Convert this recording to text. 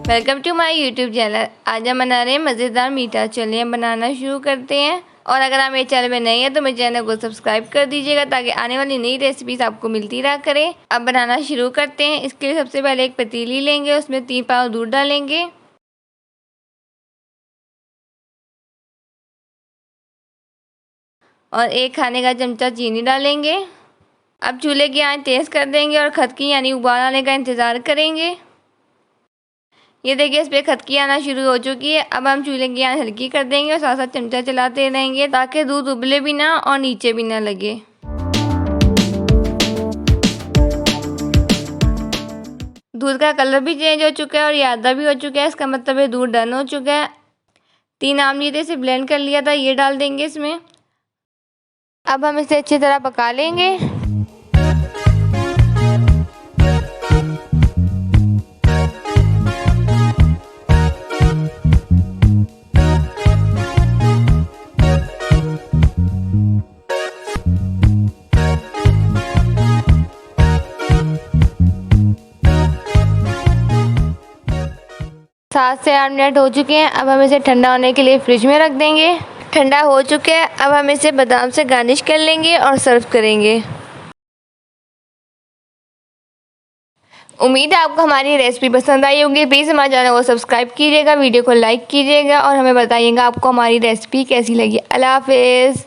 Welcome to my YouTube channel. आज हम बना रहे हैं मज़ेदार मीठा। चलिए हम बनाना शुरू करते हैं। और अगर आप मेरे चैनल में नए हैं तो मेरे चैनल को सब्सक्राइब कर दीजिएगा ताकि आने वाली नई रेसिपीज आपको मिलती रहा करें। अब बनाना शुरू करते हैं। इसके लिए सबसे पहले एक पतीली लेंगे, उसमें 3 पाव दूध डालेंगे और 1 खाने का चमचा चीनी डालेंगे। अब चूल्हे की आंच तेज़ कर देंगे और खदकी यानी उबाल आने का इंतज़ार करेंगे। ये देखिए, इस पे खदकी आना शुरू हो चुकी है। अब हम चूल्हे की आंच हल्की कर देंगे और साथ साथ चमचा चलाते रहेंगे ताकि दूध उबले भी ना और नीचे भी ना लगे। दूध का कलर भी चेंज हो चुका है और ये आधा भी हो चुका है। इसका मतलब है दूध डन हो चुका है। 3 आम लिए थे, इसे ब्लेंड कर लिया था, ये डाल देंगे इसमें। अब हम इसे अच्छी तरह पका लेंगे। सात से 8 मिनट हो चुके हैं। अब हम इसे ठंडा होने के लिए फ्रिज में रख देंगे। ठंडा हो चुका है। अब हम इसे बादाम से गार्निश कर लेंगे और सर्व करेंगे। उम्मीद है आपको हमारी रेसिपी पसंद आई होगी। प्लीज़ हमारे चैनल को सब्सक्राइब कीजिएगा, वीडियो को लाइक कीजिएगा और हमें बताइएगा आपको हमारी रेसिपी कैसी लगी। अल्लाह हाफिज़।